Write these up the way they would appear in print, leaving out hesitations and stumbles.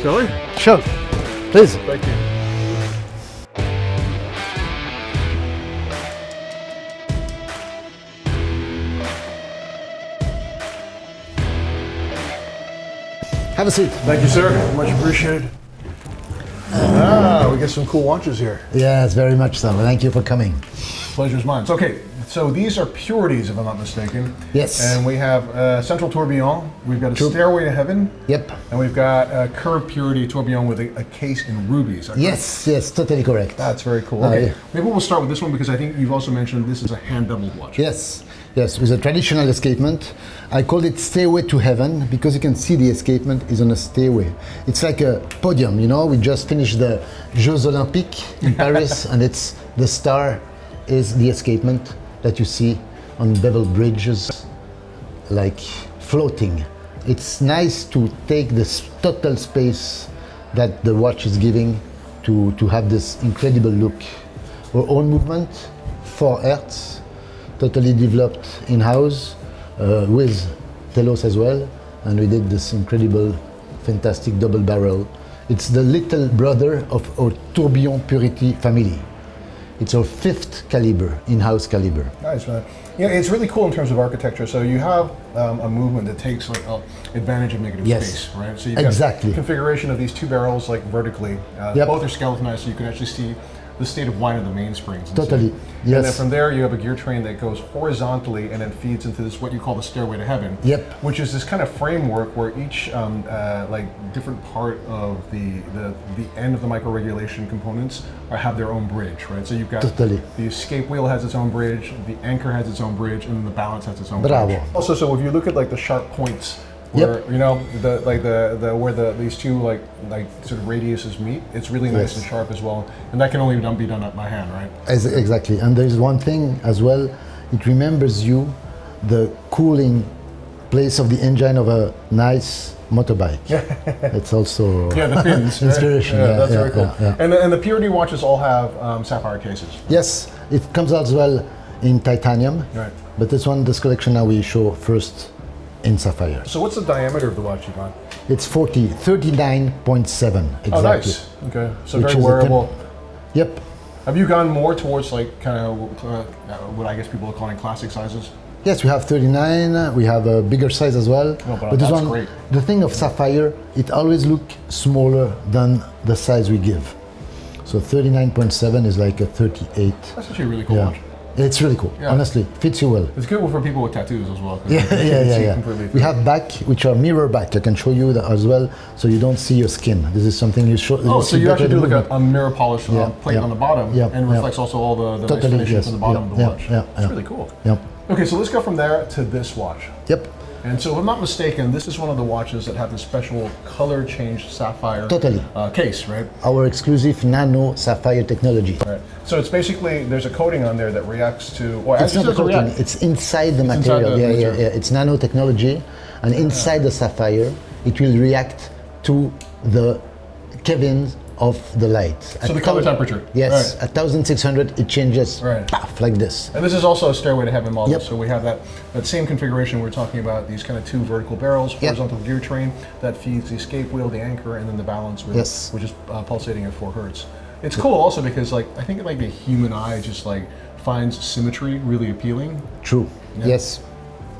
Shall we? Sure, please. Thank you. Have a seat. Thank you, sir. Much appreciated. We get some cool watches here. Yes, very much so. Thank you for coming. Pleasure's mine. So, okay, so these are purities, if I'm not mistaken. Yes. And we have Central Tourbillon. We've got a Stairway to Heaven. Yep. And we've got a Curvy Purity Tourbillon with a case in rubies. Yes, totally correct. That's very cool. Okay, maybe we'll start with this one because I think you've also mentioned this is a hand-beveled watch. Yes, with a traditional escapement. I called it Stairway to Heaven because you can see the escapement is on a stairway. It's like a podium, you know, we just finished the Jeux Olympiques in Paris and it's the star is the escapement that you see on beveled bridges, like floating. It's nice to take this total space that the watch is giving to have this incredible look. Our own movement, 4 Hertz, totally developed in-house with Telos as well, and we did this incredible, fantastic double barrel. It's the little brother of our Tourbillon Purity family. It's our 5th caliber, in-house caliber. Nice, man. Yeah, it's really cool in terms of architecture. So you have a movement that takes like advantage of negative space, right? So you've got configuration of these 2 barrels like vertically. Both are skeletonized, so you can actually see the state of wine of the mainsprings. Totally, yes. And then from there you have a gear train that goes horizontally and then feeds into this, what you call the Stairway to Heaven. Yep. Which is this kind of framework where each like different part of the end of the micro-regulation components have their own bridge, right? So you've got the escape wheel has its own bridge, the anchor has its own bridge, and then the balance has its own bridge. Also, so if you look at like the sharp points, where you know where these two like sort of radiuses meet, it's really nice and sharp as well, and that can only be done by hand, right? Exactly. And there's one thing as well, it remembers you the cooling place of the engine of a nice motorbike. It's also the fins, inspiration. Right? That's very cool. And the Purity watches all have sapphire cases. Yes, it comes out as well in titanium. Right. But this collection now we show first in sapphire. So what's the diameter of the watch, Yvan? It's 39.7 exactly. Oh, nice. Okay, so very wearable. Yep. Have you gone more towards like kind of what I guess people are calling classic sizes? Yes, we have 39. We have a bigger size as well. Oh, but this one, great. The thing of sapphire, it always looks smaller than the size we give. So 39.7 is like a 38. That's actually a really cool watch. It's really cool. Honestly, fits you well. It's good for people with tattoos as well. Yeah. We have back, which are mirror back. I can show you that as well, so you don't see your skin. This is something you show. Oh, so you actually do like a mirror polish plate on the bottom, and reflects also all the nice finishes on the bottom of the watch. It's really cool. Okay, so let's go from there to this watch. Yep. And so if I'm not mistaken, this is one of the watches that have the special color change sapphire case, right? Our exclusive Nano Sapphire technology. Right. So it's basically, there's a coating on there that reacts to, it's not a coating, it's inside the material. It's nano technology, and inside the sapphire, it will react to the Kevins of the light. So the color temperature. Yes, at 1600 it changes paf, like this. And this is also a Stairway to Heaven model, so we have that same configuration we're talking about, these kind of 2 vertical barrels, horizontal gear train that feeds the escape wheel, the anchor, and then the balance wheel, which is pulsating at 4 Hertz. It's cool also because like I think like the human eye just like finds symmetry really appealing. True. Yes.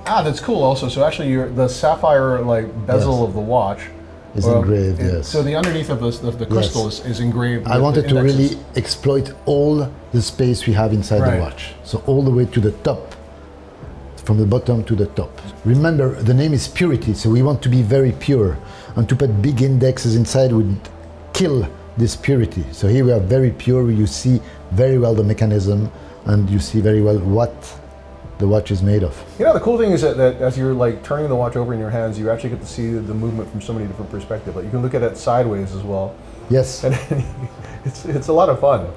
That's cool also. So actually the sapphire like bezel of the watch is engraved, So the underneath of the crystal is engraved. I wanted to really exploit all the space we have inside the watch. So all the way to the top, from the bottom to the top. Remember, the name is Purity, so we want to be very pure. And to put big indexes inside would kill this purity. So here we are very pure, you see very well the mechanism, and you see very well what the watch is made of. You know, the cool thing is that as you're like turning the watch over in your hands, you actually get to see the movement from so many different perspectives. Like you can look at it sideways as well. Yes. And it's a lot of fun.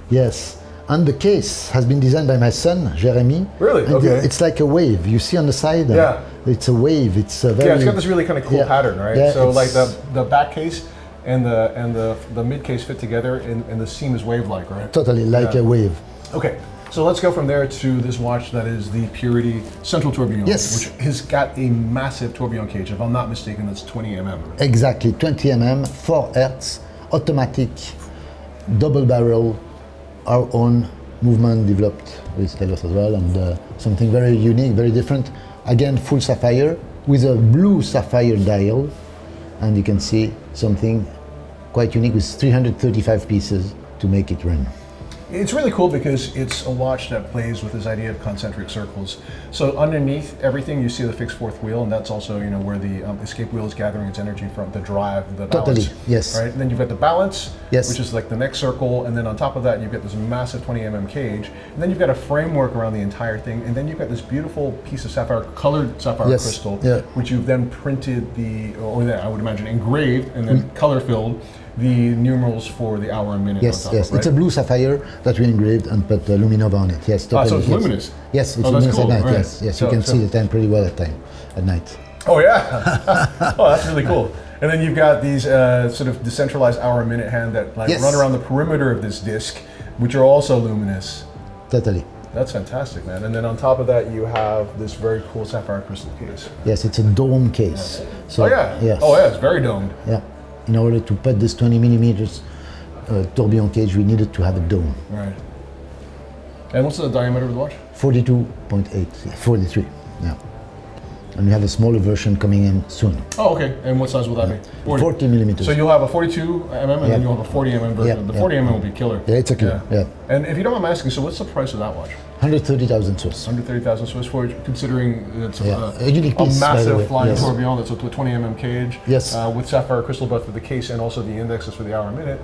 Yes. And the case has been designed by my son, Jeremy. Really? Okay. It's like a wave. You see on the side? It's a wave. It's a very... Yeah, it's got this really kind of cool pattern, right? Yeah, so like the back case and the mid case fit together and the seam is wave-like, right? Totally, like a wave. Okay. So let's go from there to this watch that is the Purity Central Tourbillon, Yes. which has got a massive tourbillon cage. If I'm not mistaken, that's 20 mm. Exactly, 20 mm, 4 Hertz, automatic, double barrel, our own movement developed with Telos as well, and something very unique, very different. Again, full sapphire with a blue sapphire dial, and you can see something quite unique with 335 pieces to make it run. It's really cool because it's a watch that plays with this idea of concentric circles. So underneath everything, you see the fixed fourth wheel, and that's also where the escape wheel is gathering its energy from, the drive, the balance. Totally, yes. Right. And then you've got the balance, Yes. which is like the next circle, and then on top of that, you've got this massive 20 mm cage, and then you've got a framework around the entire thing, and then you've got this beautiful piece of sapphire, colored sapphire Yes, crystal, yeah. which you've then printed I would imagine engraved and then color filled the numerals for the hour and minute. Yes, on top yes. of, right? It's a blue sapphire that we engraved and put Luminova on it. Yes, totally. so it's yes. luminous? Yes, it's Oh, that's luminous cool, at night. right. Yes, yes. So- You can so- see the time pretty well at night. Oh yeah! Oh, that's really cool. And then you've got these sort of decentralized hour and minute hand that Yes. run around the perimeter of this disc, which are also luminous. Totally. That's fantastic, man. And then on top of that, you have this very cool sapphire crystal case. Yes, it's a dome case. So, Oh yeah. Yes. Oh yeah, it's very domed. Yeah. In order to put this 20 millimeters tourbillon cage, we needed to have a dome. Right. And what's the diameter of the watch? 42.8, 43. Yeah. And we have a smaller version coming in soon. Oh, okay. And what size will that be? 40 millimeters. So you'll have a 42 mm and then you'll have a 40 mm version. Yeah, The yeah. 40 mm will be killer. Yeah, it's a killer. Yeah. And if you don't mind me asking, so what's the price of that watch? 130,000 Swiss. 130,000 Swiss for it, considering it's Yeah, a unique piece, by the massive way, flying yes. tourbillon that's a 20 mm cage. Yes. With sapphire crystal both for the case and also the indexes for the hour and minute.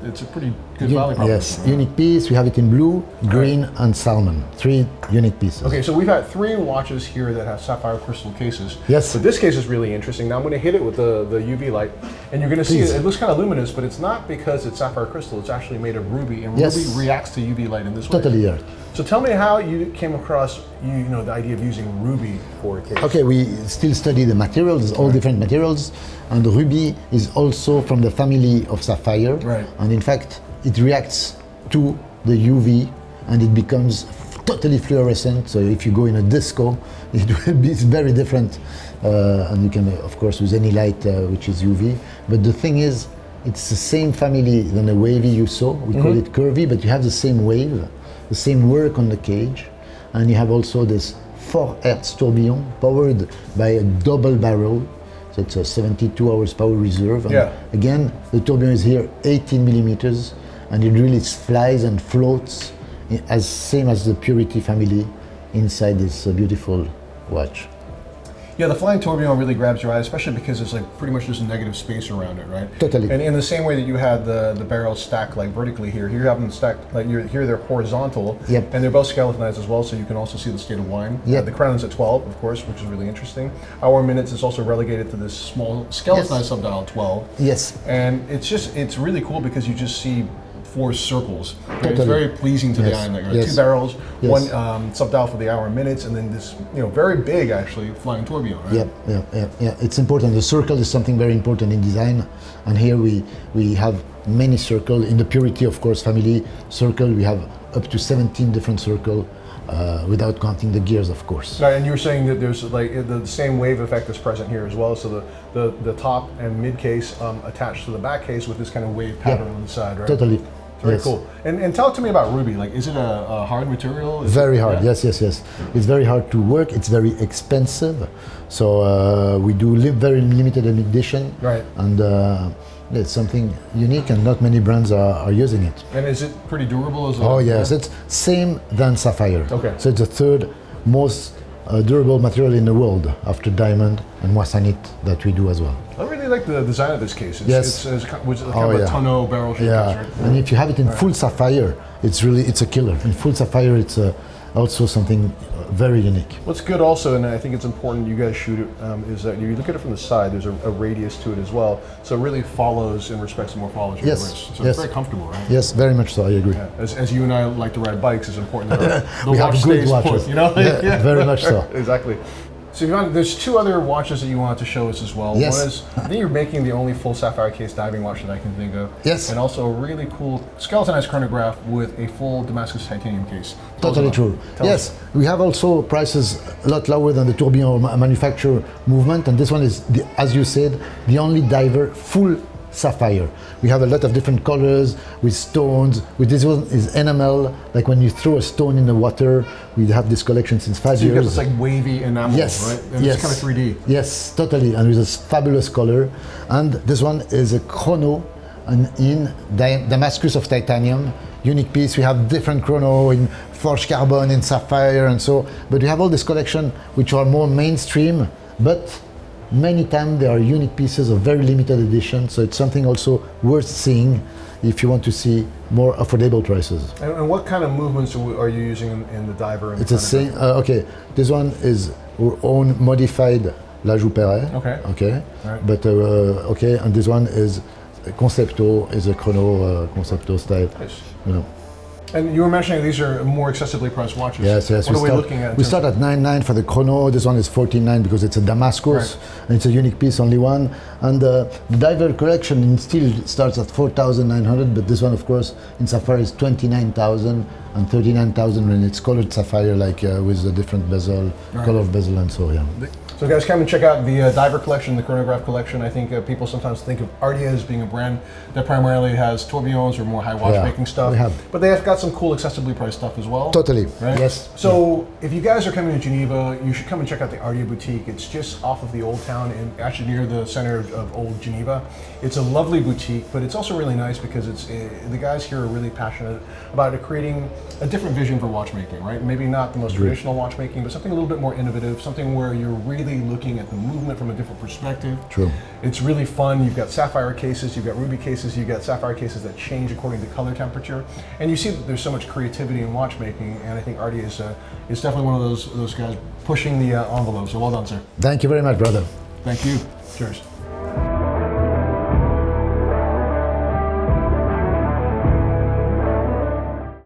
It's a pretty good U- value proposition. Yes, unique piece. We have it in blue, green, and salmon. 3 unique pieces. Okay, so we've got 3 watches here that have sapphire crystal cases. Yes. So this case is really interesting. Now I'm going to hit it with the UV light, and you're going to see Please. it looks kind of luminous, but it's not because it's sapphire crystal. It's actually made of ruby, and Yes. ruby reacts to UV light in this way. Totally, yeah. So tell me how you came across the idea of using ruby for a case. Okay, we still study the materials, all different materials, and ruby is also from the family of sapphire. Right. And in fact, it reacts to the UV and it becomes totally fluorescent. So if you go in a disco, it will be very different. And you can, of course, use any light which is UV. But the thing is, it's the same family than the wavy you saw. We call it curvy, but you have the same wave, the same work on the cage. And you have also this 4 Hertz tourbillon powered by a double barrel. So it's a 72 hours power reserve. And Yeah. again, the tourbillon is here 18 millimeters, and it really flies and floats as same as the Purity family inside this beautiful watch. Yeah, the flying tourbillon really grabs your eye, especially because it's like pretty much just a negative space around it, right? Totally. And in the same way that you had the barrels stacked like vertically here you have them stacked like here they're horizontal. Yep. And they're both skeletonized as well, so you can also see the state of wine. Yep. The crown's at 12, of course, which is really interesting. Hour minutes is also relegated to this small skeletonized subdial 12. Yes. And it's really cool because you just see 4 circles. Right? It's Totally. very pleasing to the Yes. eye. Like, Yes. 2 barrels, Yes. 1 subdial for the hour and minutes, and then this very big actually flying tourbillon. Right? Yeah. It's important. The circle is something very important in design, and here we have many circles. In the Purity, of course, family circle, we have up to 17 different circles, without counting the gears, of course. Right, and you were saying that there's like the same wave effect is present here as well. So the top and mid case attached to the back case with this kind of wave pattern on the side, right? Totally. It's very Yes. cool. And talk to me about ruby. Like, is it a hard material? Very hard. Yeah? Yes. It's very hard to work. It's very expensive. So we do very limited edition. Right. And it's something unique, and not many brands are using it. And is it pretty durable? Oh yes, it's same than sapphire. Okay. So it's the 3rd most durable material in the world after diamond and moissanite that we do as well. I really like the design of this case. Yes. It's kind Oh, of a yeah. tonneau barrel shape Yeah, case, right? and if you have it in full sapphire, it's a killer. In full sapphire, it's also something very unique. What's good also, and I think it's important you guys shoot it, is that you look at it from the side, there's a radius to it as well. So it really follows and respects the morphology Yes, of the wrist. So yes. it's very comfortable, right? Yes, very much so. I agree. Yeah. As you and I like to ride bikes, it's important that the We have watch good stays watches. put, you know? Yeah, very much so. Exactly. So Yvan, there's two other watches that you wanted to show us as well. Yes. One is, I think you're making the only full sapphire case diving watch that I can think of. Yes. And also a really cool skeletonized chronograph with a full Damascus titanium case. Totally true. Yes, we have also prices a lot lower than the tourbillon manufacture movement, and this one is, as you said, the only diver full sapphire. We have a lot of different colors with stones. With this one is enamel, like when you throw a stone in the water. We have this collection since 5 So years. you've got this like wavy enamel, Yes, right? And yes. it's kind of 3D. Yes, totally, and with a fabulous color. And this one is a chrono in Damascus of titanium, unique piece. We have different chrono in forged carbon, in sapphire, and so. But we have all this collection which are more mainstream, but many times they are unique pieces of very limited edition. So it's something also worth seeing if you want to see more affordable prices. And what kind of movements are you using in the diver? And It's the same. Okay, this one is our own modified La Jouperet. Okay. Okay. Right. But okay, and this one is Concepto, is a chrono Concepto style. Nice. You know. And you were mentioning these are more accessibly priced watches. Yes, yes. What are we looking at? We start at 9.9 for the chrono. This one is 14.9 because it's a Damascus, and it's a unique piece, only one. And the diver collection in steel starts at 4,900, but this one, of course, in sapphire is 29,000 and 39,000 when it's colored sapphire, like with a different bezel, color of bezel, and so yeah. So guys, come and check out the diver collection, the chronograph collection. I think people sometimes think of Artya as being a brand that primarily has tourbillons or more high watchmaking stuff. we have. But they have got some cool accessibly priced stuff as well. Totally, Right? yes. So if you guys are coming to Geneva, you should come and check out the Artya boutique. It's just off of the Old Town and actually near the center of Old Geneva. It's a lovely boutique, but it's also really nice because it's the guys here are really passionate about creating a different vision for watchmaking, right? Maybe not the most traditional watchmaking, but something a little bit more innovative, something where you're really looking at the movement from a different perspective. True. It's really fun. You've got sapphire cases, you've got ruby cases, you've got sapphire cases that change according to color temperature, and you see that there's so much creativity in watchmaking. And I think Artya is definitely one of those guys pushing the envelope. So well done, sir. Thank you very much, brother. Thank you. Cheers.